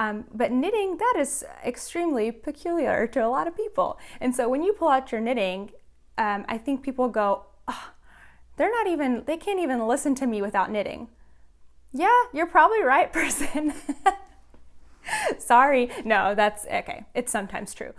But knitting, that is extremely peculiar to a lot of people. And so when you pull out your knitting, I think people go, oh, they can't even listen to me without knitting. Yeah, you're probably right, person. Sorry. No, that's okay. It's sometimes true.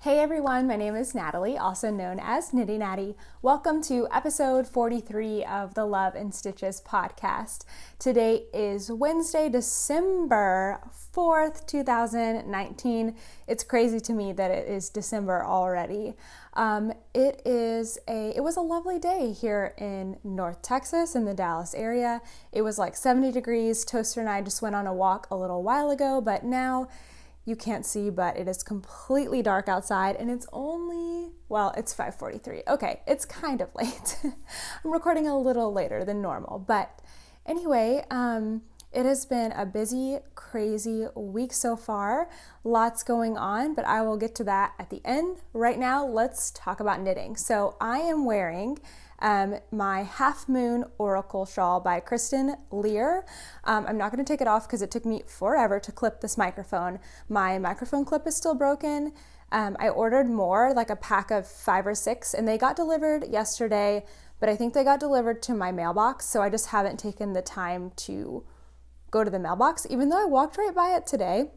Hey everyone, my name is Natalie, also known as Knitty Natty. Welcome to episode 43 of the Love and Stitches podcast. Today is Wednesday, December 4th, 2019. It's crazy to me that it is December already. It was a lovely day here in North Texas in the Dallas area. It was like 70 degrees. Toaster and I just went on a walk a little while ago, but now you can't see, but it is completely dark outside and it's only, well, it's 5:43. Okay, it's kind of late. I'm recording a little later than normal, but anyway, it has been a busy, crazy week so far. Lots going on, but I will get to that at the end. Right now, let's talk about knitting. So I am wearing my Half Moon Oracle shawl by Kristen Lear. I'm not going to take it off because it took me forever to clip this microphone. My microphone clip is still broken. I ordered more, like a pack of 5 or 6, and they got delivered yesterday, but I think they got delivered to my mailbox, so I just haven't taken the time to go to the mailbox, even though I walked right by it today.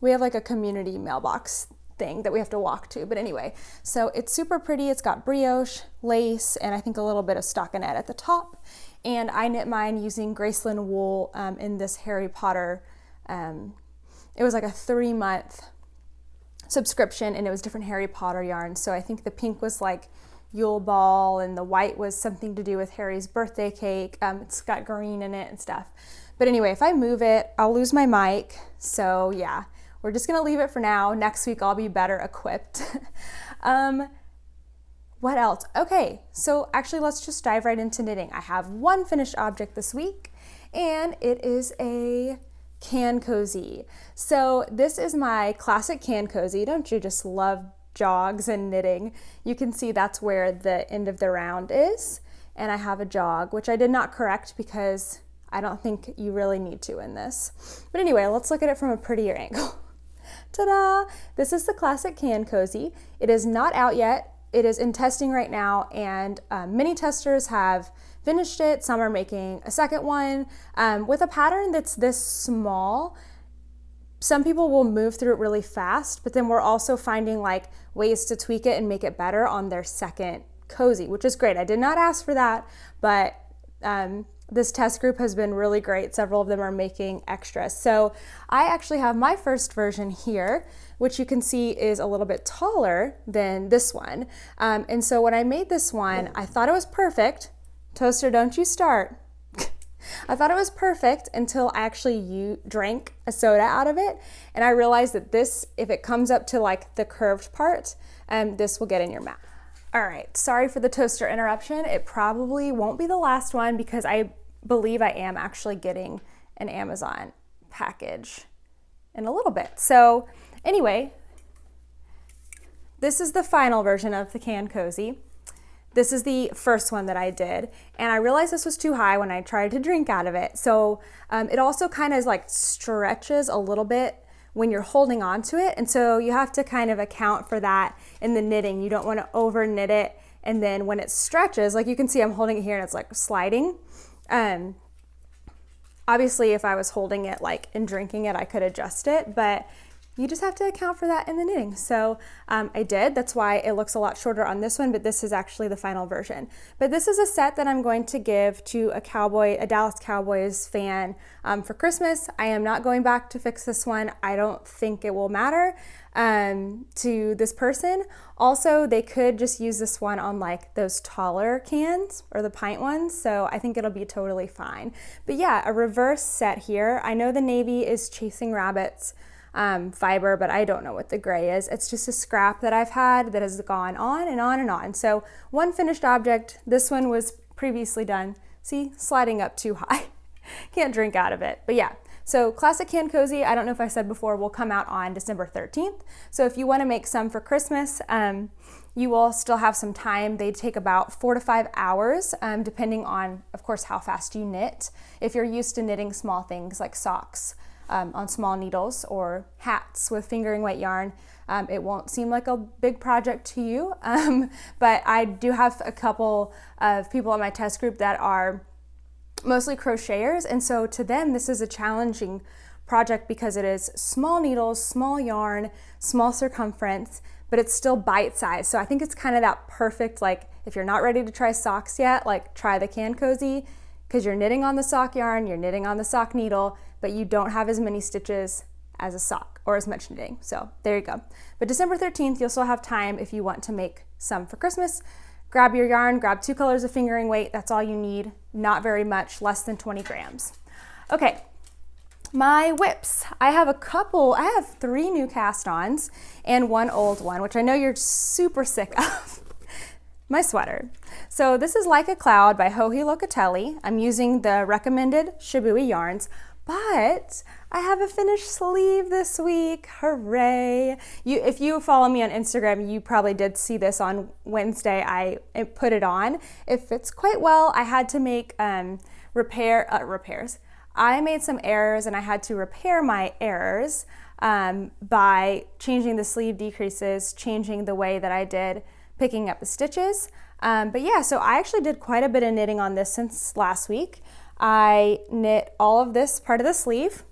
We have like a community mailbox thing that we have to walk to. But anyway, so it's super pretty. It's got brioche, lace, and I think a little bit of stockinette at the top. And I knit mine using Graceland wool in this Harry Potter. It was like a 3-month subscription and it was different Harry Potter yarns. So I think the pink was like Yule Ball and the white was something to do with Harry's birthday cake. It's got green in it and stuff. But anyway, if I move it, I'll lose my mic. So yeah. We're just gonna leave it for now. Next week I'll be better equipped. What else? Okay, so actually let's just dive right into knitting. I have one finished object this week and it is a can cozy. So this is my classic can cozy. Don't you just love jogs and knitting? You can see that's where the end of the round is. And I have a jog, which I did not correct because I don't think you really need to in this. But anyway, let's look at it from a prettier angle. Ta-da! This is the classic can cozy. It is not out yet. It is in testing right now, and many testers have finished it. Some are making a second one with a pattern that's this small. Some people will move through it really fast, but then we're also finding like ways to tweak it and make it better on their second cozy, which is great. I did not ask for that, but this test group has been really great. Several of them are making extras. So I actually have my first version here, which you can see is a little bit taller than this one. And so when I made this one, I thought it was perfect. Toaster, don't you start. I thought it was perfect until I actually drank a soda out of it. And I realized that this, if it comes up to like the curved part, this will get in your mouth. All right, sorry for the toaster interruption. It probably won't be the last one because I believe I am actually getting an Amazon package in a little bit. So anyway, this is the final version of the can cozy. This is the first one that I did, and I realized this was too high when I tried to drink out of it. So it also kind of like stretches a little bit when you're holding on to it. And so you have to kind of account for that in the knitting. You don't want to over knit it. And then when it stretches, like you can see I'm holding it here and it's like sliding. Obviously if I was holding it like and drinking it, I could adjust it, but you just have to account for that in the knitting. So I did. That's why it looks a lot shorter on this one, but this is actually the final version. But this is a set that I'm going to give to a Dallas Cowboys fan for Christmas. I am not going back to fix this one. I don't think it will matter to this person. Also, they could just use this one on like those taller cans or the pint ones. So I think it'll be totally fine. But yeah, a reverse set here. I know the navy is Chasing Rabbits fiber, but I don't know what the gray is. It's just a scrap that I've had that has gone on and on and on. So one finished object. This one was previously done. See, sliding up too high. Can't drink out of it. But yeah, So Classic Can Cozy, I don't know if I said before, will come out on December 13th. So if you want to make some for Christmas, you will still have some time. They take about 4 to 5 hours, depending on, of course, how fast you knit. If you're used to knitting small things like socks on small needles or hats with fingering weight yarn, it won't seem like a big project to you. But I do have a couple of people in my test group that are mostly crocheters, and so to them this is a challenging project because it is small needles, small yarn, small circumference, but it's still bite-sized. So I think it's kind of that perfect, like, if you're not ready to try socks yet, like, try the Can Cozy, because you're knitting on the sock yarn, you're knitting on the sock needle, but you don't have as many stitches as a sock or as much knitting. So there you go. But December 13th, you'll still have time if you want to make some for Christmas. Grab your yarn, grab 2 colors of fingering weight. That's all you need. Not very much, less than 20 grams. Okay. My whips. I have 3 new cast-ons and 1 old one, which I know you're super sick of. My sweater. So this is Like a Cloud by Joji Locatelli. I'm using the recommended Shibui yarns, but I have a finished sleeve this week. Hooray. If you follow me on Instagram, you probably did see this on Wednesday. I put it on. It fits quite well. I had to make repairs. I made some errors and I had to repair my errors by changing the sleeve decreases, changing the way that I did picking up the stitches. But yeah, so I actually did quite a bit of knitting on this since last week. I knit all of this part of the sleeve,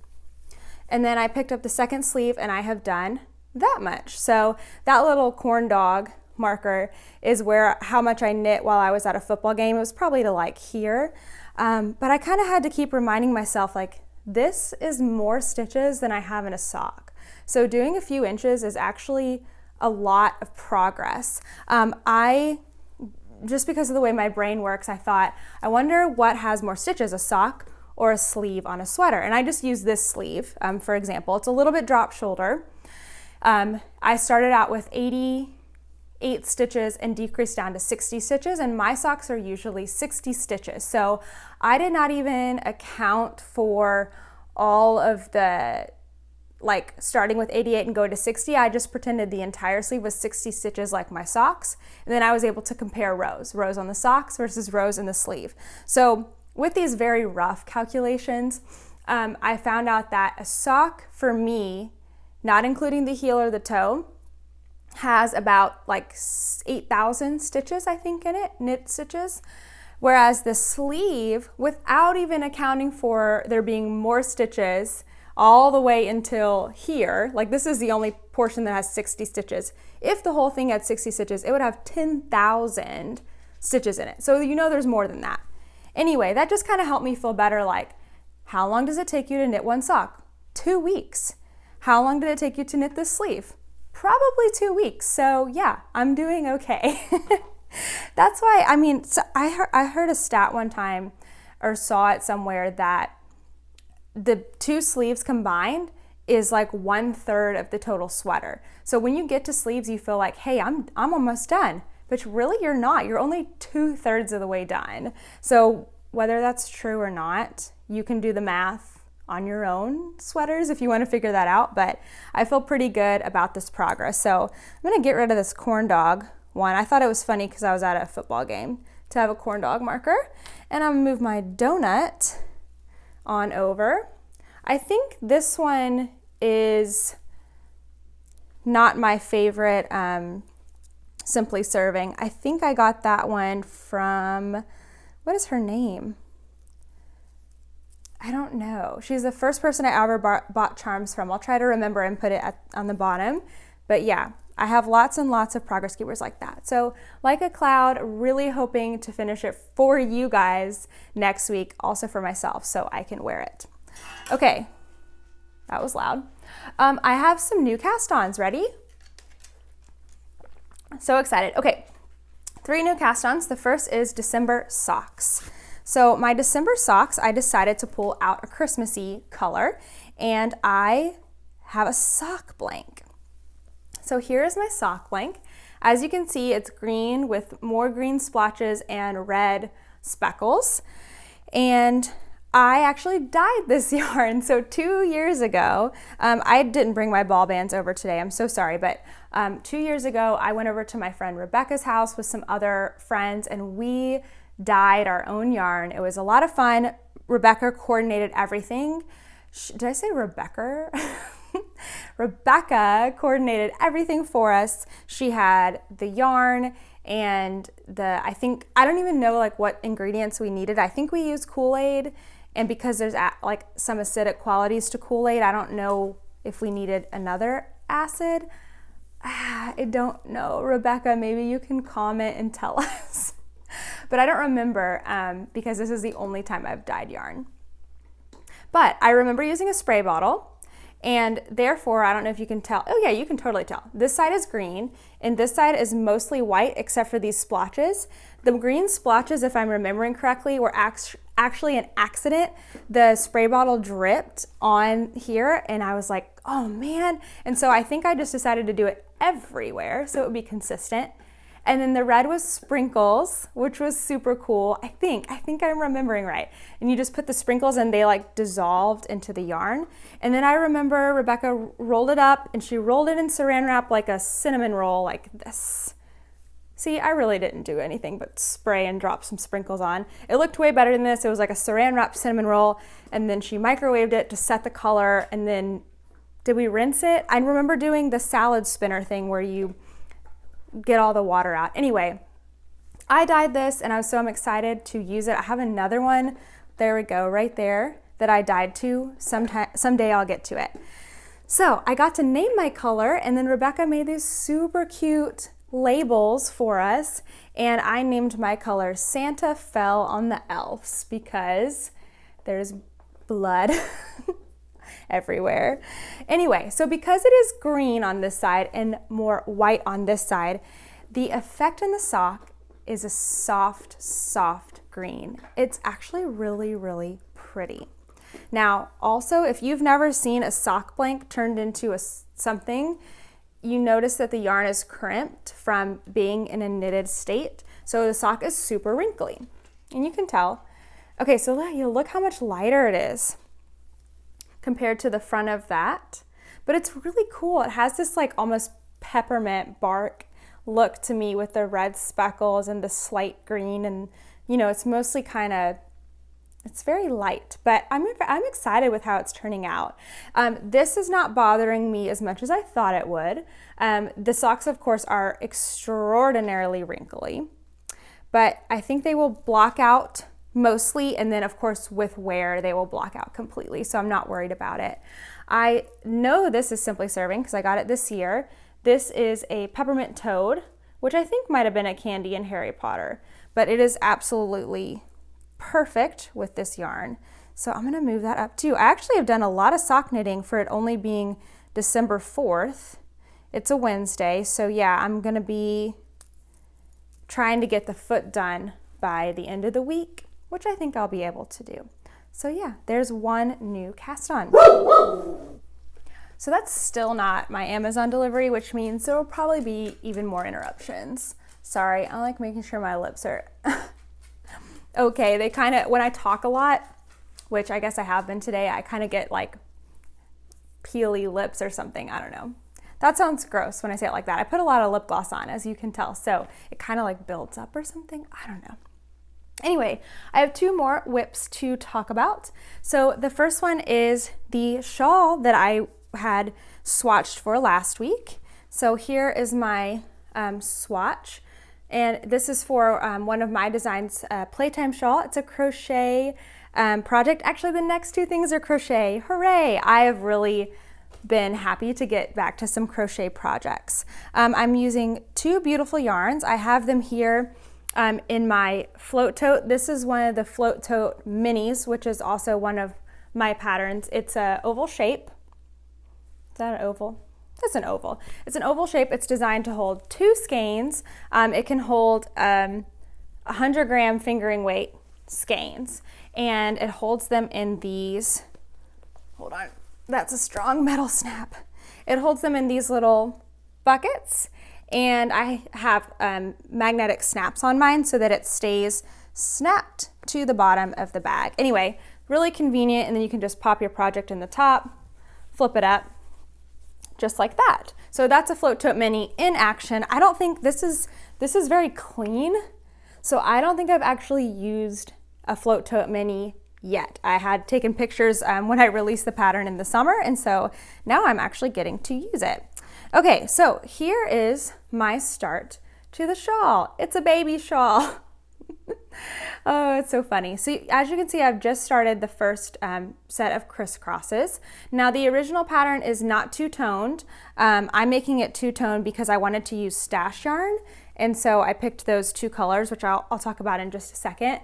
and then I picked up the second sleeve and I have done that much. So that little corn dog marker is how much I knit while I was at a football game. It was probably to like here. But I kind of had to keep reminding myself, like, this is more stitches than I have in a sock. So doing a few inches is actually a lot of progress. Just because of the way my brain works, I thought, I wonder what has more stitches, a sock or a sleeve on a sweater. And I just used this sleeve, for example. It's a little bit drop shoulder. I started out with 88 stitches and decreased down to 60 stitches, and my socks are usually 60 stitches. So I did not even account for all of the, like, starting with 88 and go to 60. I just pretended the entire sleeve was 60 stitches like my socks, and then I was able to compare rows on the socks versus rows in the sleeve. So with these very rough calculations, I found out that a sock for me, not including the heel or the toe, has about like 8,000 stitches, I think, in it, knit stitches. Whereas the sleeve, without even accounting for there being more stitches all the way until here, like this is the only portion that has 60 stitches. If the whole thing had 60 stitches, it would have 10,000 stitches in it. So you know there's more than that. Anyway, that just kind of helped me feel better, like, how long does it take you to knit one sock? 2 weeks. How long did it take you to knit this sleeve? Probably 2 weeks. So yeah, I'm doing okay. That's why, I mean, so I heard a stat one time, or saw it somewhere, that the 2 sleeves combined is like 1/3 of the total sweater. So when you get to sleeves, you feel like, hey, I'm almost done. But really you're not. You're only 2/3 of the way done. So whether that's true or not, you can do the math on your own sweaters if you want to figure that out, but I feel pretty good about this progress. So I'm going to get rid of this corn dog one. I thought it was funny because I was at a football game to have a corn dog marker. And I'm going to move my donut on over. I think this one is not my favorite Simply Serving. I think I got that one from, what is her name? I don't know. She's the first person I ever bought charms from. I'll try to remember and put it on the bottom. But yeah, I have lots and lots of progress keepers like that. So Like a Cloud, really hoping to finish it for you guys next week, also for myself, so I can wear it. Okay, that was loud. I have some new cast-ons. Ready? So excited. Okay, 3 new cast-ons. The first is December socks. So my December socks, I decided to pull out a Christmassy color, and I have a sock blank. So here is my sock blank. As you can see, it's green with more green splotches and red speckles. And I actually dyed this yarn. So 2 years ago, I didn't bring my ball bands over today. I'm so sorry. But 2 years ago, I went over to my friend Rebecca's house with some other friends, and we dyed our own yarn. It was a lot of fun. Rebecca coordinated everything. Did I say Rebecca? Rebecca coordinated everything for us. She had the yarn and I don't even know like what ingredients we needed. I think we used Kool-Aid, and because there's like some acidic qualities to Kool-Aid, I don't know if we needed another acid. I don't know. Rebecca, maybe you can comment and tell us. But I don't remember because this is the only time I've dyed yarn. But I remember using a spray bottle, and therefore, I don't know if you can tell. Oh yeah, you can totally tell. This side is green, and this side is mostly white except for these splotches. The green splotches, if I'm remembering correctly, were actually an accident. The spray bottle dripped on here, and I was like, oh man. And so I think I just decided to do it everywhere so it would be consistent. And then the red was sprinkles, which was super cool. I think I'm remembering right. And you just put the sprinkles and they like dissolved into the yarn. And then I remember Rebecca rolled it up and she rolled it in saran wrap like a cinnamon roll like this. See, I really didn't do anything but spray and drop some sprinkles on. It looked way better than this. It was like a saran wrap cinnamon roll, and then she microwaved it to set the color. And then did we rinse it? I remember doing the salad spinner thing where you get all the water out. Anyway, I dyed this and I'm excited to use it. I have another one, there we go, right there, that I dyed too. Someday I'll get to it. So I got to name my color, and then Rebecca made these super cute labels for us, and I named my color Santa Fell on the Elves because there's blood everywhere. Anyway, so because it is green on this side and more white on this side, the effect in the sock is a soft, soft green. It's actually really, really pretty. Now, also, if you've never seen a sock blank turned into something, you notice that the yarn is crimped from being in a knitted state. So the sock is super wrinkly, and you can tell. Okay, so look how much lighter it is compared to the front of that. But it's really cool. It has this like almost peppermint bark look to me with the red speckles and the slight green, and you know, it's mostly it's very light, but I'm excited with how it's turning out. This is not bothering me as much as I thought it would. The socks, of course, are extraordinarily wrinkly, but I think they will block out mostly, and then of course with wear they will block out completely, so I'm not worried about it. I know this is Simply Serving because I got it this year. This is a peppermint toad, which I think might have been a candy in Harry Potter, but it is absolutely perfect with this yarn. So I'm gonna move that up too. I actually have done a lot of sock knitting for it only being December 4th. It's a Wednesday, so yeah, I'm gonna be trying to get the foot done by the end of the week, which I think I'll be able to do. So yeah, there's one new cast on. So that's still not my Amazon delivery, which means there will probably be even more interruptions. Sorry, I like making sure my lips are okay. They kind of, when I talk a lot, which I guess I have been today, I kind of get like peely lips or something. I don't know. That sounds gross when I say it like that. I put a lot of lip gloss on, as you can tell, so it kind of like builds up or something. I don't know. Anyway, I have two more whips to talk about. So the first one is the shawl that I had swatched for last week. So here is my swatch, and this is for one of my designs, Playtime Shawl. It's a crochet project. Actually, the next two things are crochet. Hooray! I have really been happy to get back to some crochet projects. I'm using two beautiful yarns. I have them here in my float tote. This is one of the float tote minis, which is also one of my patterns. It's an oval shape. Is that an oval? That's an oval. It's an oval shape. It's designed to hold two skeins. It can hold 100-gram fingering weight skeins, and it holds them in these, hold on, that's a strong metal snap. It holds them in these little buckets, and I have magnetic snaps on mine so that it stays snapped to the bottom of the bag. Anyway, really convenient, and then you can just pop your project in the top, flip it up, just like that. So that's a Float Tote Mini in action. I don't think this is very clean, so I don't think I've actually used a Float Tote Mini yet. I had taken pictures when I released the pattern in the summer, and so now I'm actually getting to use it. Okay, so here is my start to the shawl. It's a baby shawl. Oh, it's so funny. So as you can see, I've just started the first set of crisscrosses. Now the original pattern is not two-toned. I'm making it two-toned because I wanted to use stash yarn, and so I picked those two colors, which I'll talk about in just a second.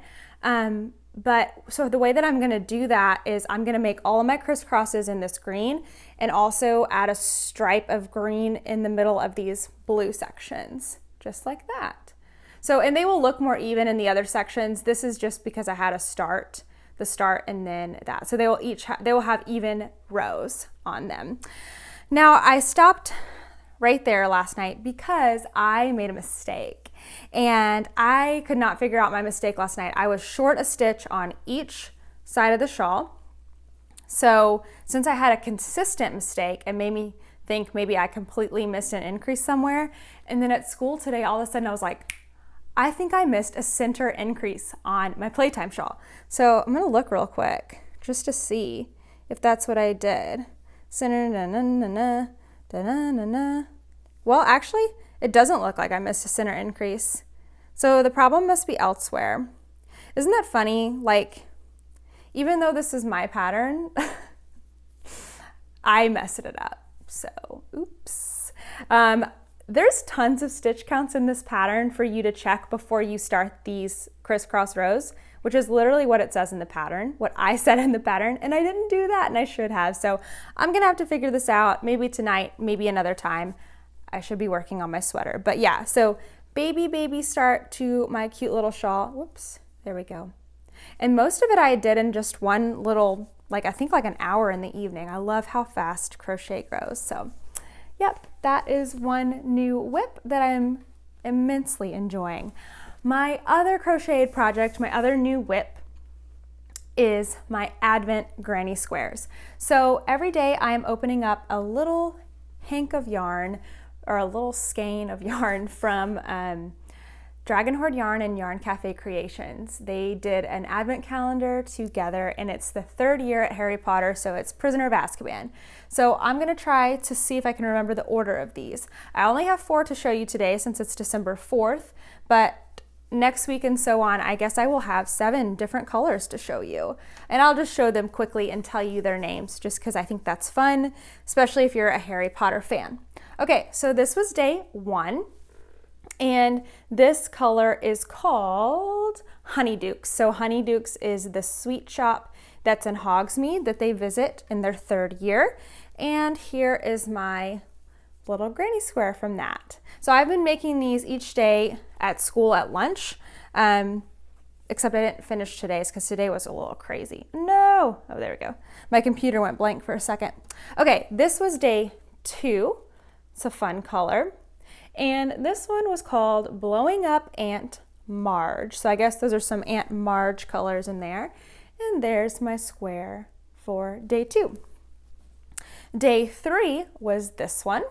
But so the way that I'm going to do that is I'm going to make all of my crisscrosses in this green and also add a stripe of green in the middle of these blue sections, just like that. So, and they will look more even in the other sections. This is just because I had the start and then that. So they will have even rows on them. Now I stopped right there last night because I made a mistake, and I could not figure out my mistake last night. I was short a stitch on each side of the shawl. So since I had a consistent mistake, it made me think maybe I completely missed an increase somewhere. And then at school today, all of a sudden I was like, I think I missed a center increase on my playtime shawl. So I'm gonna look real quick just to see if that's what I did. Center, na-na-na-na, da-na-na-na. Well, actually, it doesn't look like I missed a center increase. So the problem must be elsewhere. Isn't that funny? Like, even though this is my pattern, I messed it up. So, oops. There's tons of stitch counts in this pattern for you to check before you start these crisscross rows, which is literally what it says in the pattern, what I said in the pattern, and I didn't do that, and I should have. So I'm gonna have to figure this out, maybe tonight, maybe another time. I should be working on my sweater. But yeah, so baby start to my cute little shawl. Whoops, there we go. And most of it I did in just one little, I think like an hour in the evening. I love how fast crochet grows. So yep, that is one new whip that I'm immensely enjoying. My other crocheted project, my other new whip, is my Advent Granny Squares. So every day I am opening up a little hank of yarn or a little skein of yarn from Dragon Horde Yarn and Yarn Cafe Creations. They did an advent calendar together, and it's the third year at Harry Potter, so it's Prisoner of Azkaban. So I'm gonna try to see if I can remember the order of these. I only have 4 to show you today since it's December 4th, but next week and so on, I guess I will have 7 different colors to show you. And I'll just show them quickly and tell you their names just because I think that's fun, especially if you're a Harry Potter fan. Okay, so this was day 1. And this color is called Honeydukes. So Honeydukes is the sweet shop that's in Hogsmeade that they visit in their 3rd year. And here is my little granny square from that. So I've been making these each day at school at lunch, except I didn't finish today's because today was a little crazy. No, oh, there we go. My computer went blank for a second. Okay, this was day 2. It's a fun color. And this one was called Blowing Up Aunt Marge. So I guess those are some Aunt Marge colors in there. And there's my square for day 2. Day 3 was this one.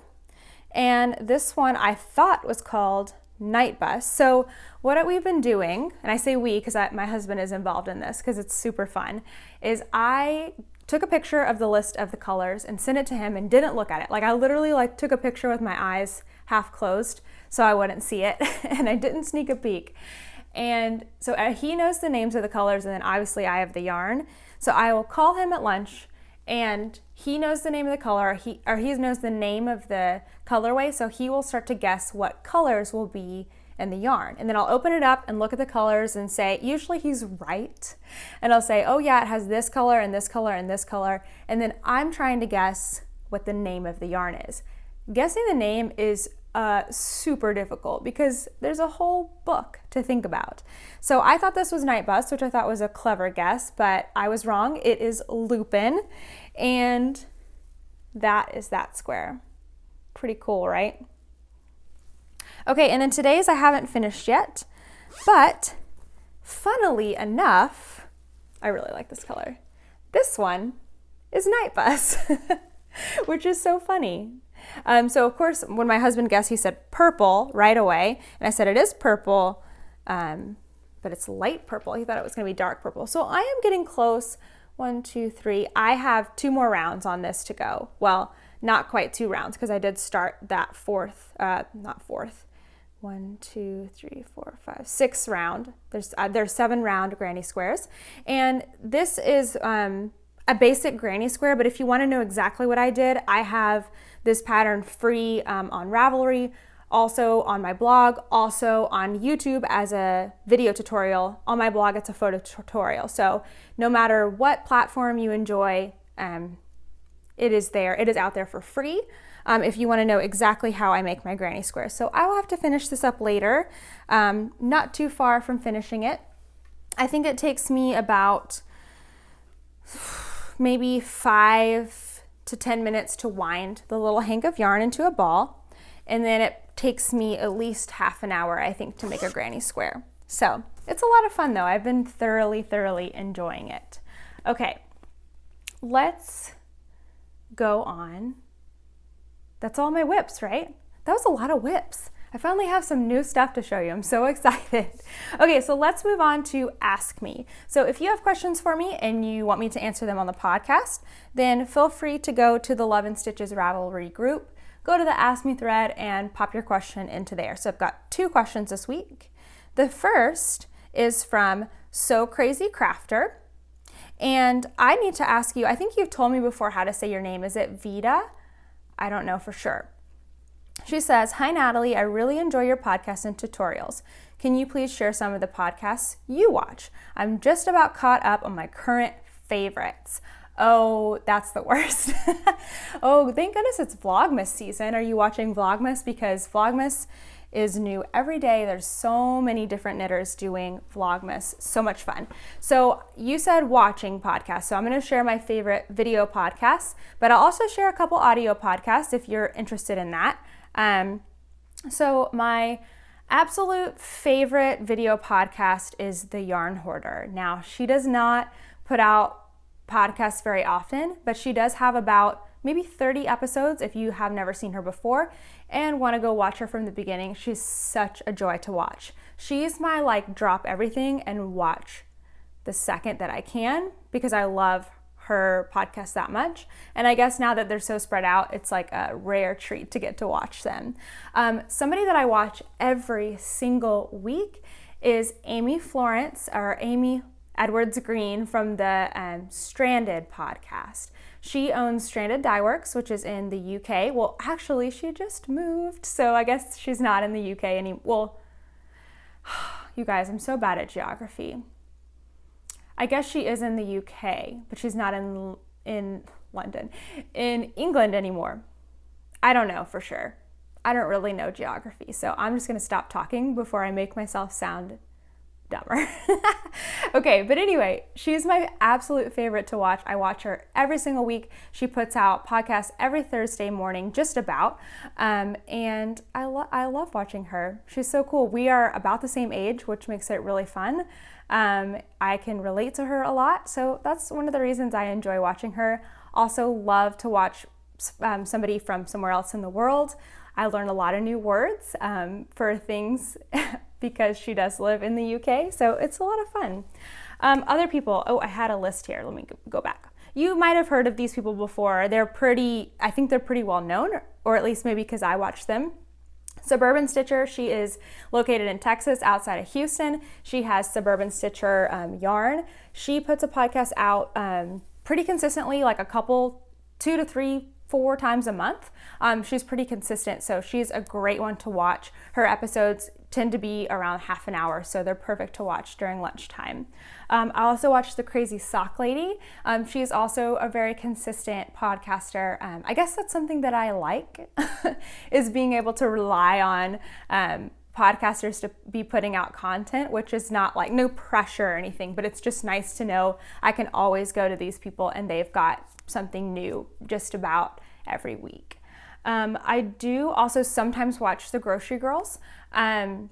And this one I thought was called Night Bus. So what we've been doing, and I say we because my husband is involved in this because it's super fun, is I took a picture of the list of the colors and sent it to him and didn't look at it. I literally took a picture with my eyes half closed so I wouldn't see it, and I didn't sneak a peek. And so he knows the names of the colors, and then obviously I have the yarn. So I will call him at lunch, and he knows the name of the color, he knows the name of the colorway, so he will start to guess what colors will be in the yarn. And then I'll open it up and look at the colors and say, usually he's right. And I'll say, oh yeah, it has this color and this color and this color. And then I'm trying to guess what the name of the yarn is. Guessing the name is super difficult because there's a whole book to think about. So I thought this was Night Bus, which I thought was a clever guess, but I was wrong. It is Lupin, and that is that square. Pretty cool, right? Okay, and then today's I haven't finished yet, but funnily enough, I really like this color. this one is Night Bus, which is so funny. So of course, when my husband guessed, he said purple right away. And I said, it is purple, but it's light purple. He thought it was going to be dark purple. So I am getting close. 1, 2, 3. I have 2 more rounds on this to go. Well, not quite 2 rounds because I did start that not fourth. 1, 2, 3, 4, 5, 6 round. There's 7 round granny squares. And this is a basic granny square, but if you want to know exactly what I did, I have this pattern free on Ravelry, also on my blog, also on YouTube as a video tutorial. On my blog, it's a photo tutorial. So no matter what platform you enjoy, it is there. It is out there for free if you want to know exactly how I make my granny squares. So I will have to finish this up later, not too far from finishing it. I think it takes me about maybe 5 to 10 minutes to wind the little hank of yarn into a ball. And then it takes me at least half an hour, I think, to make a granny square. So it's a lot of fun though. I've been thoroughly enjoying it. Okay, let's go on. That's all my whips, right? That was a lot of whips. I finally have some new stuff to show you. I'm so excited. Okay, so let's move on to Ask Me. So if you have questions for me and you want me to answer them on the podcast, then feel free to go to the Love and Stitches Ravelry group, go to the Ask Me thread and pop your question into there. So I've got 2 questions this week. The first is from So Crazy Crafter. And I need to ask you, I think you've told me before how to say your name. Is it Vita? I don't know for sure. She says, "Hi Natalie, I really enjoy your podcasts and tutorials. Can you please share some of the podcasts you watch? I'm just about caught up on my current favorites." Oh, that's the worst. Oh, thank goodness it's Vlogmas season. Are you watching Vlogmas? Because Vlogmas is new every day. There's so many different knitters doing Vlogmas. So much fun. So you said watching podcasts. So I'm going to share my favorite video podcasts, but I'll also share a couple audio podcasts if you're interested in that. So my absolute favorite video podcast is The Yarn Hoarder. Now, she does not put out podcasts very often, but she does have about maybe 30 episodes if you have never seen her before and want to go watch her from the beginning. She's such a joy to watch. She's my drop everything and watch the second that I can because I love her podcast that much. And I guess now that they're so spread out, it's like a rare treat to get to watch them. Somebody that I watch every single week is Amy Florence, or Amy Edwards Green from the Stranded podcast. She owns Stranded Dye Works, which is in the UK. Well, actually, she just moved, so I guess she's not in the UK anymore. Well, you guys, I'm so bad at geography. I guess she is in the UK, but she's not in London, in England anymore. I don't know for sure. I don't really know geography, so I'm just gonna stop talking before I make myself sound dumber. Okay, but anyway, she's my absolute favorite to watch. I watch her every single week. She puts out podcasts every Thursday morning, just about, and I love watching her. She's so cool. We are about the same age, which makes it really fun. I can relate to her a lot, so that's one of the reasons I enjoy watching her. Also love to watch somebody from somewhere else in the world. I learn a lot of new words for things because she does live in the UK, so it's a lot of fun. Other people, I had a list here. Let me go back. You might have heard of these people before. I think they're pretty well known, or at least maybe because I watch them. Suburban Stitcher, she is located in Texas outside of Houston. She has Suburban Stitcher yarn. She puts a podcast out pretty consistently, like a couple, 2 to 3, 4 times a month. She's pretty consistent, so she's a great one to watch. Her episodes tend to be around half an hour, so they're perfect to watch during lunchtime. I also watch The Crazy Sock Lady. She's also a very consistent podcaster. I guess that's something that I like, is being able to rely on podcasters to be putting out content, which is not like no pressure or anything, but it's just nice to know I can always go to these people and they've got something new just about every week. I do also sometimes watch The Grocery Girls. I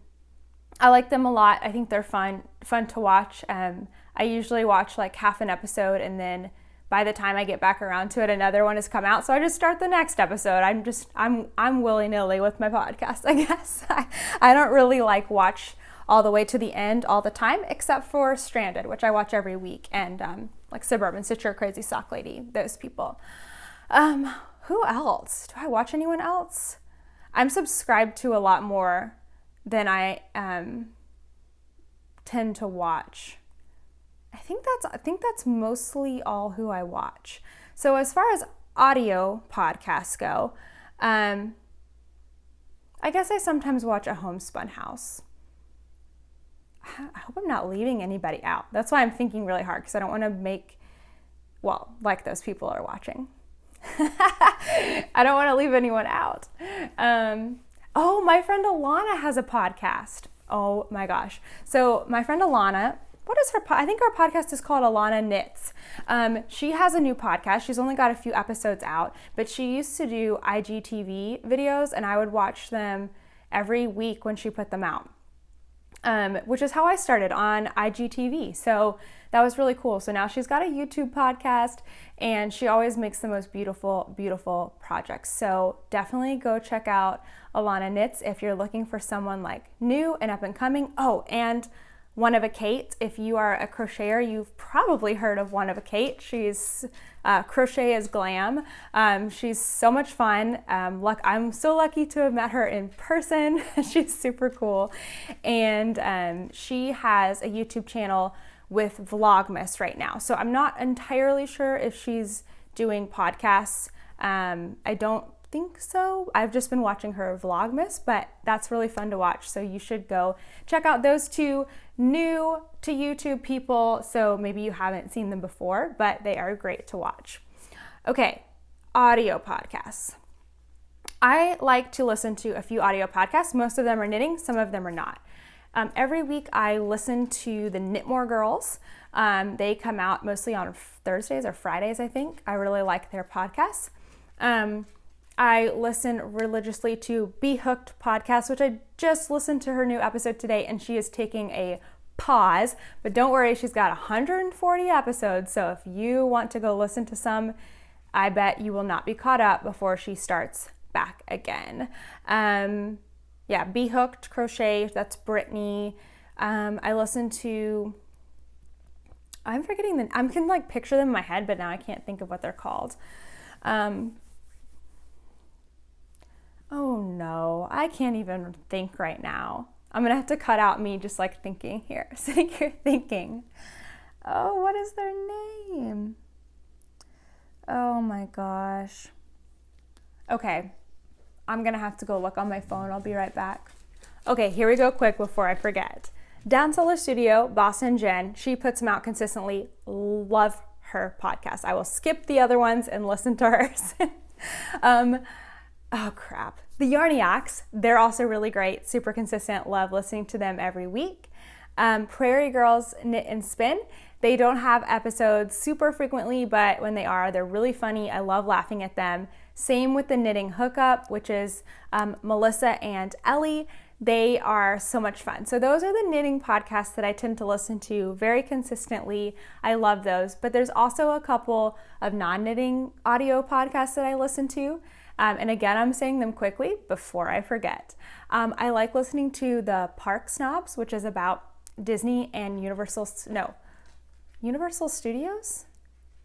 like them a lot. I think they're fun to watch. I usually watch like half an episode and then by the time I get back around to it, another one has come out. So I just start the next episode. I'm willy-nilly with my podcast, I guess. I don't really like watch all the way to the end all the time, except for Stranded, which I watch every week, and like Suburban Stitcher, Crazy Sock Lady, those people. Who else? Do I watch anyone else? I'm subscribed to a lot more than I tend to watch. I think that's mostly all who I watch. So as far as audio podcasts go, I guess I sometimes watch a homespun house. I hope I'm not leaving anybody out. That's why I'm thinking really hard, because I don't want to make, well, like those people are watching. I don't want to leave anyone out. Oh, my friend Alana has a podcast. Oh my gosh. So my friend Alana, what is her, I think our podcast is called Alana Knits. She has a new podcast. She's only got a few episodes out, but she used to do IGTV videos, and I would watch them every week when she put them out. Which is how I started on IGTV. So that was really cool. So now she's got a YouTube podcast, and she always makes the most beautiful, beautiful projects. So definitely go check out Alana Knits if you're looking for someone like new and up and coming. Oh, and One of a Kate. If you are a crocheter, you've probably heard of One of a Kate. She's Crochet is Glam. She's so much fun. I'm so lucky to have met her in person. She's super cool. And she has a YouTube channel with Vlogmas right now. So I'm not entirely sure if she's doing podcasts. I don't think so. I've just been watching her Vlogmas, but that's really fun to watch. So you should go check out those two new to YouTube people. So maybe you haven't seen them before, but they are great to watch. Okay, audio podcasts. I like to listen to a few audio podcasts. Most of them are knitting, some of them are not. Every week I listen to the Knitmore Girls. They come out mostly on Thursdays or Fridays, I think. I really like their podcasts. I listen religiously to Be Hooked podcast, which I just listened to her new episode today, and she is taking a pause, but don't worry, she's got 140 episodes, so if you want to go listen to some, I bet you will not be caught up before she starts back again. Yeah, Be Hooked Crochet, that's Brittany. I listen to, I'm forgetting I can like picture them in my head, but now I can't think of what they're called. Oh no, I can't even think right now. I'm gonna have to cut out me just like thinking here, sitting here thinking. Oh, what is their name? Oh my gosh. Okay, I'm gonna have to go look on my phone. I'll be right back. Okay, here we go quick before I forget. Down Cellar Studio, Boston Jen, she puts them out consistently. Love her podcast. I will skip the other ones and listen to hers. Oh crap. The Yarniacs, they're also really great, super consistent, love listening to them every week. Prairie Girls Knit and Spin, they don't have episodes super frequently, but when they are, they're really funny. I love laughing at them. Same with the Knitting Hookup, which is Melissa and Ellie. They are so much fun. So those are the knitting podcasts that I tend to listen to very consistently. I love those, but there's also a couple of non-knitting audio podcasts that I listen to. And again, I'm saying them quickly before I forget. I like listening to the Park Snobs, which is about Disney and Universal Studios?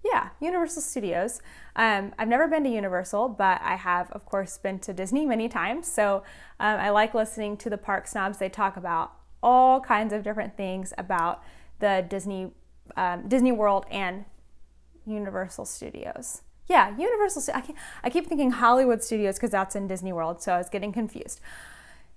Yeah, Universal Studios. I've never been to Universal, but I have, of course, been to Disney many times. So I like listening to the Park Snobs. They talk about all kinds of different things about the Disney World and Universal Studios. Yeah, Universal. I keep thinking Hollywood Studios because that's in Disney World, so I was getting confused.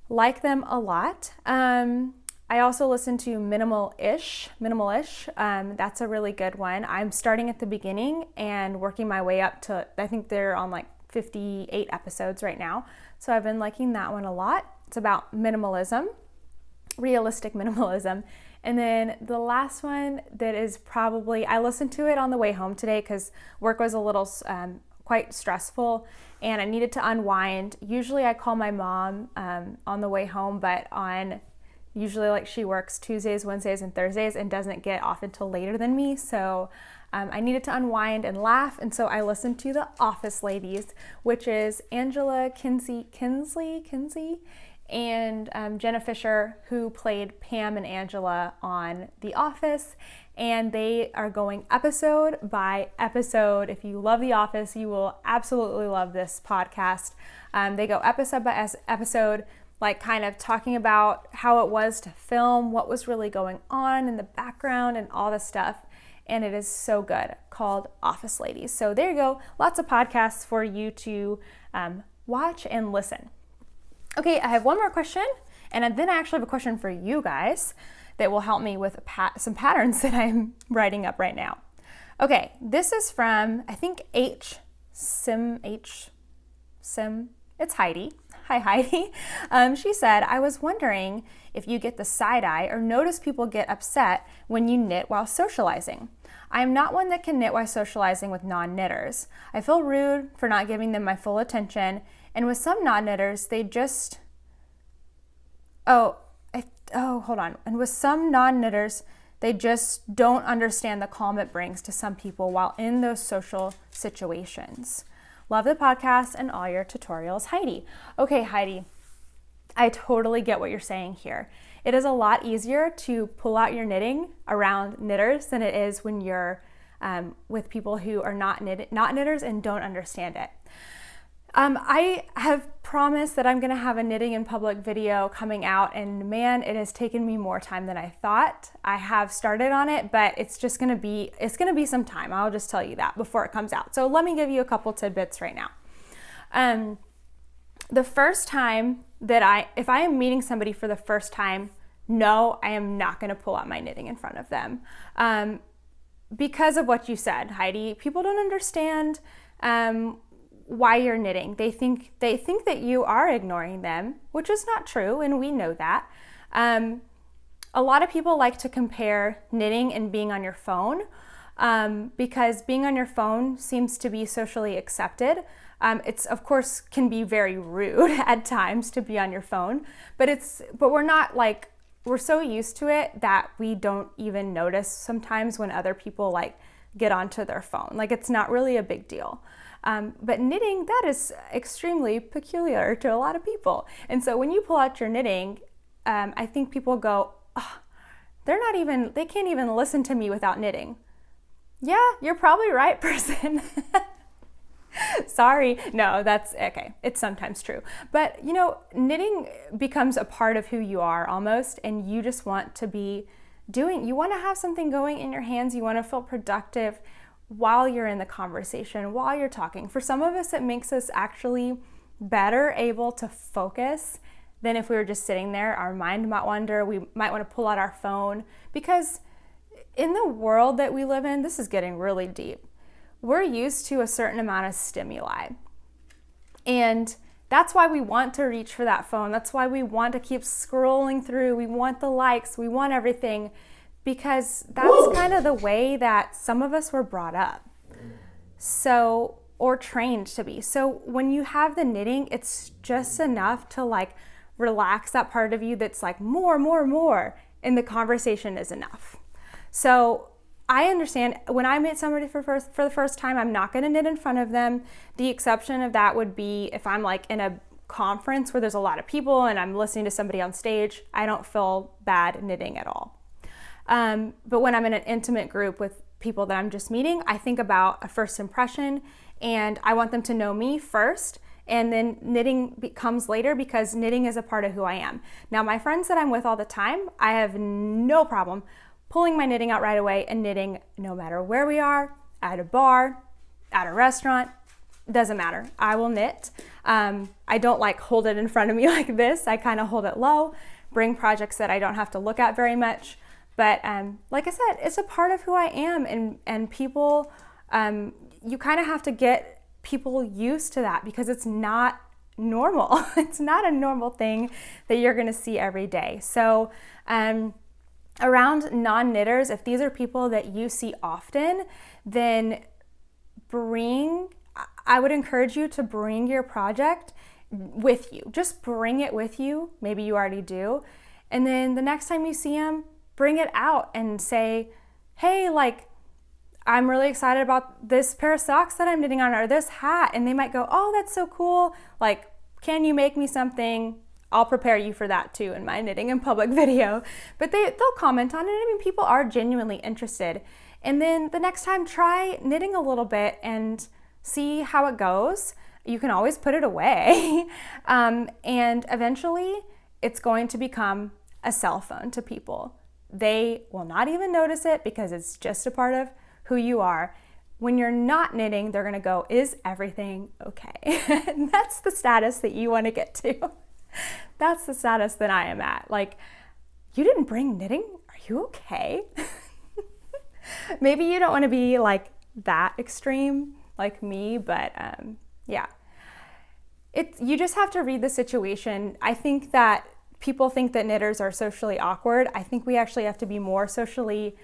Like them a lot. I also listen to Minimal-ish. That's a really good one. I'm starting at the beginning and working my way up to, I think they're on like 58 episodes right now. So I've been liking that one a lot. It's about minimalism, realistic minimalism. And then the last one that is probably, I listened to it on the way home today because work was a little quite stressful and I needed to unwind. Usually I call my mom on the way home, but on Usually like she works Tuesdays, Wednesdays, and Thursdays and doesn't get off until later than me. So I needed to unwind and laugh. And so I listened to The Office Ladies, which is Angela Kinsey, and Jenna Fisher, who played Pam and Angela on The Office. And they are going episode by episode. If you love The Office, you will absolutely love this podcast. They go episode by episode, like kind of talking about how it was to film, what was really going on in the background and all this stuff. And it is so good, called Office Ladies. So there you go, lots of podcasts for you to watch and listen. Okay, I have one more question, and then I actually have a question for you guys that will help me with some patterns that I'm writing up right now. Okay, this is from, I think, Sim. It's Heidi. Hi, Heidi. She said, I was wondering if you get the side eye or notice people get upset when you knit while socializing. I am not one that can knit while socializing with non-knitters. I feel rude for not giving them my full attention, and with some non-knitters, they just... And with some non-knitters, they just don't understand the calm it brings to some people while in those social situations. Love the podcast and all your tutorials, Heidi. Okay, Heidi, I totally get what you're saying here. It is a lot easier to pull out your knitting around knitters than it is when you're with people who are not knitters and don't understand it. I have promised that I'm going to have a knitting in public video coming out, and man, it has taken me more time than I thought. I have started on it, but it's going to be some time. I'll just tell you that before it comes out. So let me give you a couple tidbits right now. The first time if I am meeting somebody for the first time, no, I am not going to pull out my knitting in front of them. Because of what you said, Heidi, people don't understand, why you're knitting. They think that you are ignoring them, which is not true, and we know that. A lot of people like to compare knitting and being on your phone, because being on your phone seems to be socially accepted. It's of course can be very rude at times to be on your phone, but we're so used to it that we don't even notice sometimes when other people like get onto their phone. Like, it's not really a big deal. But knitting, that is extremely peculiar to a lot of people. And so when you pull out your knitting, I think people go, oh, they can't even listen to me without knitting. Yeah, you're probably right, person. Sorry. No, that's okay. It's sometimes true. But knitting becomes a part of who you are almost, and you just want to you want to have something going in your hands. You want to feel productive while you're in the conversation, while you're talking. For some of us, it makes us actually better able to focus than if we were just sitting there. Our mind might wander. We might want to pull out our phone, because in the world that we live in, this is getting really deep. We're used to a certain amount of stimuli. And that's why we want to reach for that phone. That's why we want to keep scrolling through. We want the likes. We want everything, because that's kind of the way that some of us were brought up. So, or trained to be. So when you have the knitting, it's just enough to like relax that part of you that's like more, and the conversation is enough. So I understand when I meet somebody for the first time, I'm not going to knit in front of them. The exception of that would be if I'm like in a conference where there's a lot of people and I'm listening to somebody on stage. I don't feel bad knitting at all. But when I'm in an intimate group with people that I'm just meeting, I think about a first impression, and I want them to know me first, and then knitting comes later, because knitting is a part of who I am. Now, my friends that I'm with all the time, I have no problem pulling my knitting out right away and knitting no matter where we are, at a bar, at a restaurant, doesn't matter. I will knit. I don't like hold it in front of me like this. I kind of hold it low, bring projects that I don't have to look at very much. But like I said, it's a part of who I am, and people, you kind of have to get people used to that, because it's not normal. It's not a normal thing that you're going to see every day. So around non-knitters, if these are people that you see often, then I would encourage you to bring your project with you. Just bring it with you. Maybe you already do. And then the next time you see them, bring it out and say, hey, like, I'm really excited about this pair of socks that I'm knitting on, or this hat. And they might go, oh, that's so cool. Like, can you make me something? I'll prepare you for that too in my knitting in public video. But they'll comment on it. I mean, people are genuinely interested. And then the next time, try knitting a little bit and see how it goes. You can always put it away. And eventually, it's going to become a cell phone to people. They will not even notice it because it's just a part of who you are. When you're not knitting, they're gonna go, is everything okay? And that's the status that you wanna get to. That's the status that I am at. Like, you didn't bring knitting? Are you okay? Maybe you don't wanna be like that extreme like me, but yeah. You just have to read the situation. I think that people think that knitters are socially awkward. I think we actually have to be more socially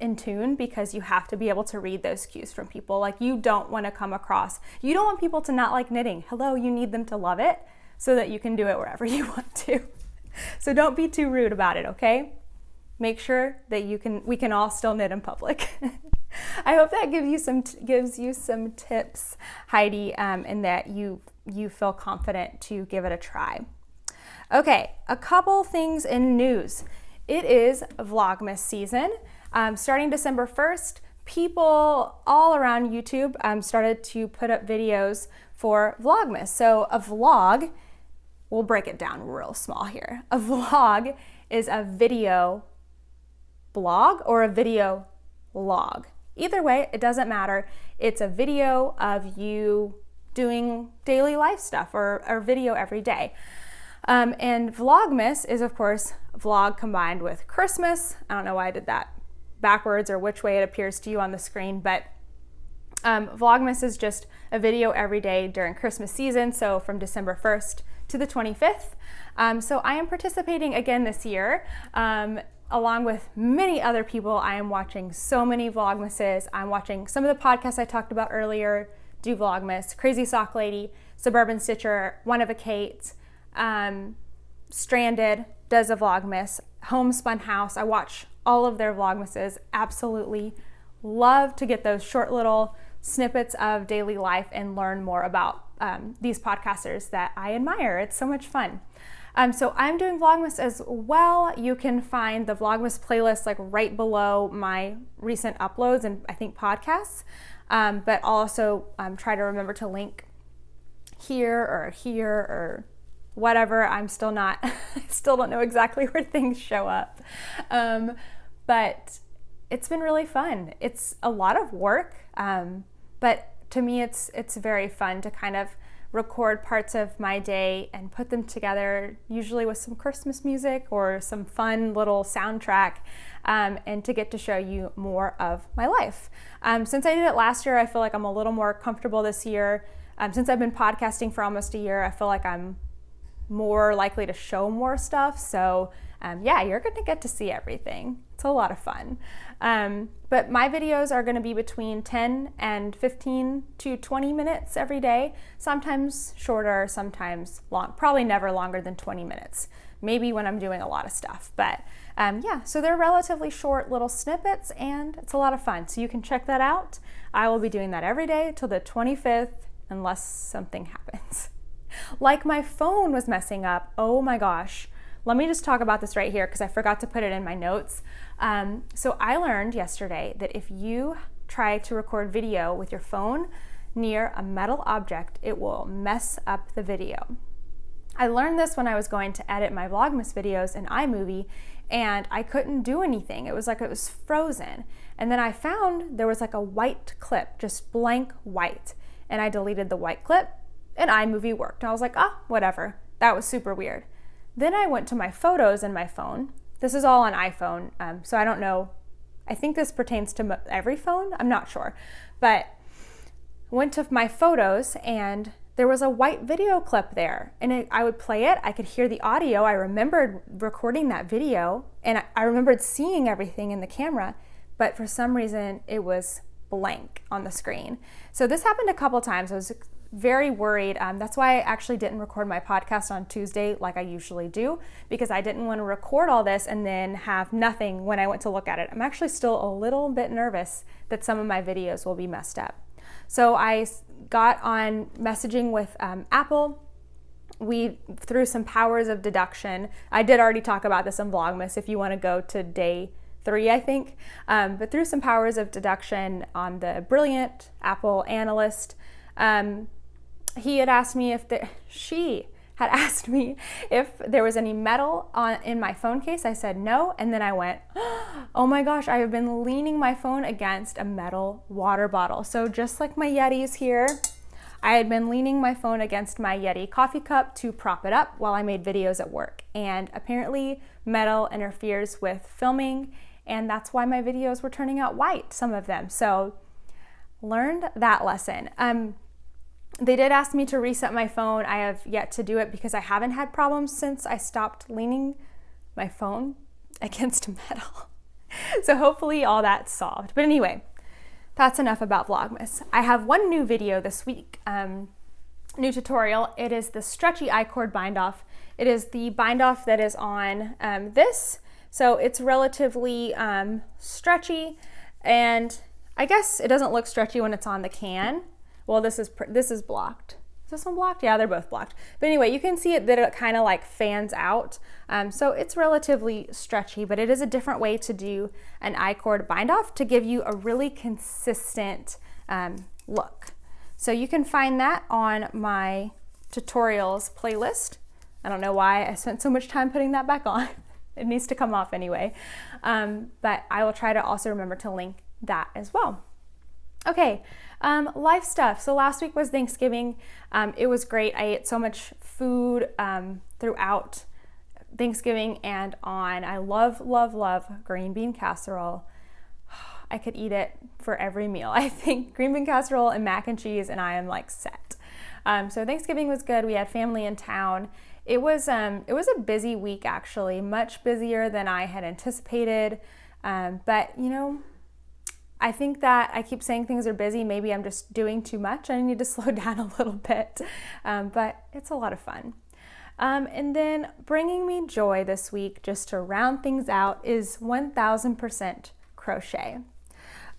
in tune, because you have to be able to read those cues from people. Like, you don't want to come across, you don't want people to not like knitting. Hello, you need them to love it so that you can do it wherever you want to. So don't be too rude about it, okay? Make sure that we can all still knit in public. I hope that gives you some tips, Heidi, and that you feel confident to give it a try. Okay, a couple things in news. It is Vlogmas season. Starting December 1st, people all around YouTube started to put up videos for Vlogmas. So a vlog, we'll break it down real small here. A vlog is a video blog or a video log. Either way, it doesn't matter. It's a video of you doing daily life stuff or video every day. And Vlogmas is, of course, vlog combined with Christmas. I don't know why I did that backwards or which way it appears to you on the screen, but Vlogmas is just a video every day during Christmas season, so from December 1st to the 25th. So I am participating again this year. Along with many other people, I am watching so many Vlogmases. I'm watching some of the podcasts I talked about earlier do Vlogmas. Crazy Sock Lady, Suburban Stitcher, One of a Kate, Stranded does a Vlogmas, Homespun House. I watch all of their Vlogmases. Absolutely love to get those short little snippets of daily life and learn more about these podcasters that I admire. It's so much fun. So I'm doing Vlogmas as well. You can find the Vlogmas playlist like right below my recent uploads and I think podcasts. But I'll also try to remember to link here or whatever. I'm still not, I still don't know exactly where things show up. But it's been really fun. It's a lot of work, but to me it's very fun to kind of record parts of my day and put them together, usually with some Christmas music or some fun little soundtrack, and to get to show you more of my life. Since I did it last year, I feel like I'm a little more comfortable this year. Since I've been podcasting for almost a year, I feel like I'm more likely to show more stuff. So yeah, you're gonna get to see everything. It's a lot of fun. But my videos are gonna be between 10 and 15 to 20 minutes every day, sometimes shorter, sometimes long, probably never longer than 20 minutes, maybe when I'm doing a lot of stuff. But yeah, so they're relatively short little snippets and it's a lot of fun. So you can check that out. I will be doing that every day till the 25th, unless something happens. Like my phone was messing up, oh my gosh. Let me just talk about this right here because I forgot to put it in my notes. So I learned yesterday that if you try to record video with your phone near a metal object, it will mess up the video. I learned this when I was going to edit my Vlogmas videos in iMovie and I couldn't do anything. It was like it was frozen. And then I found there was like a white clip, just blank white. And I deleted the white clip and iMovie worked. I was like, oh, whatever. That was super weird. Then I went to my photos in my phone. This is all on iPhone, so I don't know. I think this pertains to every phone. I'm not sure. But went to my photos and there was a white video clip there. And I would play it. I could hear the audio. I remembered recording that video and I remembered seeing everything in the camera. But for some reason, it was blank on the screen. So this happened a couple times. I was very worried. That's why I actually didn't record my podcast on Tuesday like I usually do, because I didn't want to record all this and then have nothing when I went to look at it. I'm actually still a little bit nervous that some of my videos will be messed up. So I got on messaging with Apple. We threw some powers of deduction. I did already talk about this in Vlogmas if you want to go to day 3, I think. But through some powers of deduction on the brilliant Apple analyst, she had asked me if there was any metal in my phone case. I said no, and then I went, oh my gosh, I have been leaning my phone against a metal water bottle. So just like my Yetis here, I had been leaning my phone against my Yeti coffee cup to prop it up while I made videos at work. And apparently metal interferes with filming, and that's why my videos were turning out white, some of them. So learned that lesson. They did ask me to reset my phone. I have yet to do it because I haven't had problems since I stopped leaning my phone against metal. So hopefully all that's solved. But anyway, that's enough about Vlogmas. I have one new video this week, new tutorial. It is the Stretchy Icord bind off. It is the bind off that is on this. So it's relatively stretchy, and I guess it doesn't look stretchy when it's on the can. Well, this is blocked. Is this one blocked? Yeah, they're both blocked. But anyway, you can see it that it kind of like fans out. So it's relatively stretchy, but it is a different way to do an I-cord bind off to give you a really consistent look. So you can find that on my tutorials playlist. I don't know why I spent so much time putting that back on. It needs to come off anyway. But I will try to also remember to link that as well. Okay, life stuff. So last week was Thanksgiving. It was great. I ate so much food throughout Thanksgiving and on. I love, love, love green bean casserole. I could eat it for every meal. I think green bean casserole and mac and cheese, and I am like set. So Thanksgiving was good. We had family in town. It was a busy week, actually, much busier than I had anticipated. But you know, I think that I keep saying things are busy. Maybe I'm just doing too much. I need to slow down a little bit, but it's a lot of fun. And then bringing me joy this week, just to round things out, is 1000% crochet.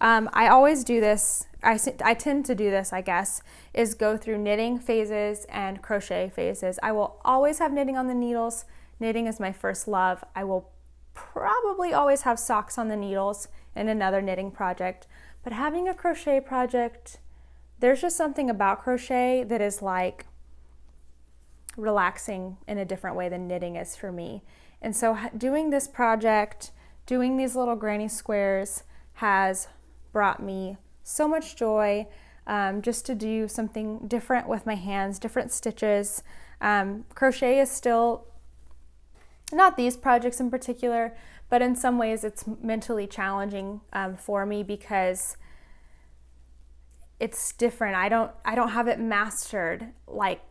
I always do this. I tend to do this, I guess, is go through knitting phases and crochet phases. I will always have knitting on the needles. Knitting is my first love. I will probably always have socks on the needles in another knitting project, but having a crochet project, there's just something about crochet that is like relaxing in a different way than knitting is for me. And so doing this project, doing these little granny squares has brought me so much joy, just to do something different with my hands, different stitches. Crochet is still, not these projects in particular, but in some ways it's mentally challenging for me because it's different. I don't have it mastered like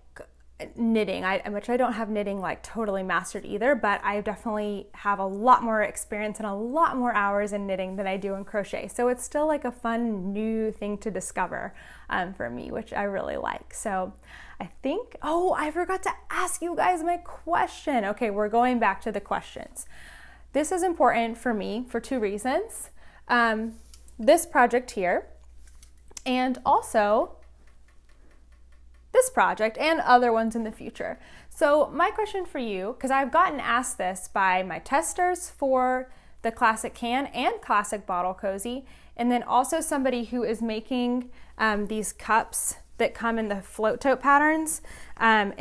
knitting, which I don't have knitting like totally mastered either, but I definitely have a lot more experience and a lot more hours in knitting than I do in crochet. So it's still like a fun new thing to discover for me, which I really like. So I think, oh, I forgot to ask you guys my question. Okay, we're going back to the questions. This is important for me for 2 reasons. This project here, and also this project and other ones in the future. So my question for you, because I've gotten asked this by my testers for the classic can and classic bottle cozy, and then also somebody who is making these cups that come in the float tote patterns, and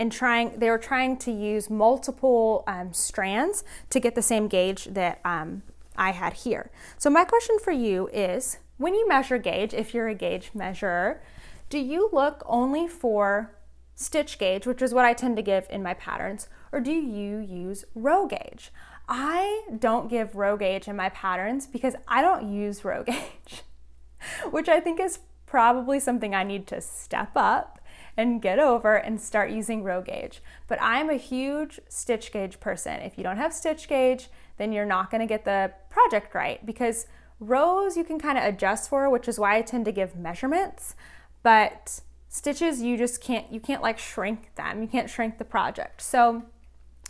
they were trying to use multiple strands to get the same gauge that I had here. So my question for you is, when you measure gauge, if you're a gauge measurer, do you look only for stitch gauge, which is what I tend to give in my patterns, or do you use row gauge? I don't give row gauge in my patterns because I don't use row gauge, which I think is probably something I need to step up and get over and start using row gauge. But I'm a huge stitch gauge person. If you don't have stitch gauge, then you're not going to get the project right, because rows you can kind of adjust for, which is why I tend to give measurements. But stitches, you can't like shrink them. You can't shrink the project. So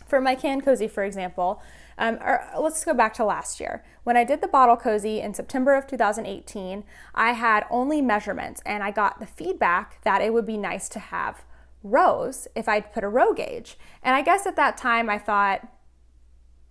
for my can cozy, for example, or let's go back to last year. When I did the bottle cozy in September of 2018, I had only measurements, and I got the feedback that it would be nice to have rows if I'd put a row gauge. And I guess at that time I thought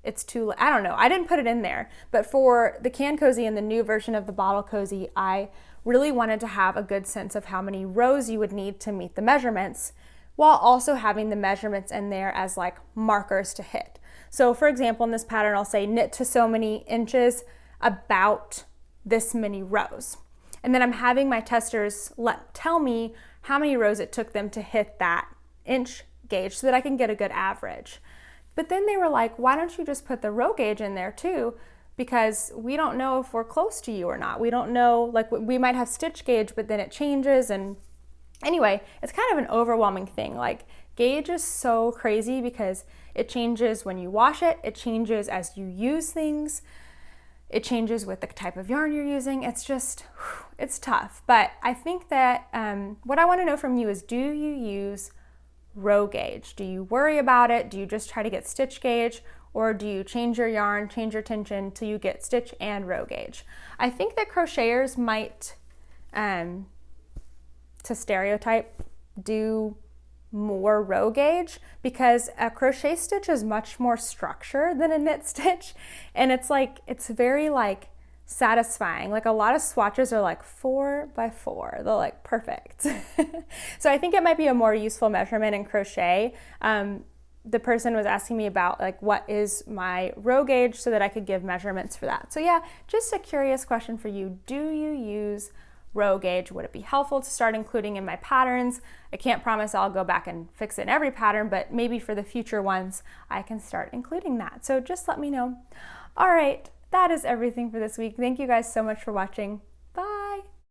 it's too, I don't know, I didn't put it in there. But for the can cozy and the new version of the bottle cozy, I really wanted to have a good sense of how many rows you would need to meet the measurements, while also having the measurements in there as like markers to hit. So for example, in this pattern, I'll say knit to so many inches, about this many rows. And then I'm having my testers tell me how many rows it took them to hit that inch gauge so that I can get a good average. But then they were like, why don't you just put the row gauge in there too? Because we don't know if we're close to you or not. We don't know, like we might have stitch gauge, but then it changes. And anyway, it's kind of an overwhelming thing. Like gauge is so crazy because it changes when you wash it. It changes as you use things. It changes with the type of yarn you're using. It's just, it's tough. But I think that what I want to know from you is, do you use row gauge? Do you worry about it? Do you just try to get stitch gauge? Or do you change your yarn, change your tension till you get stitch and row gauge? I think that crocheters might, to stereotype, do more row gauge, because a crochet stitch is much more structure than a knit stitch, and it's very like satisfying. Like a lot of swatches are like 4 by 4. They're like perfect. So I think it might be a more useful measurement in crochet. The person was asking me about like, what is my row gauge, so that I could give measurements for that. So yeah, just a curious question for you. Do you use row gauge? Would it be helpful to start including in my patterns? I can't promise I'll go back and fix it in every pattern, but maybe for the future ones, I can start including that. So just let me know. All right, that is everything for this week. Thank you guys so much for watching.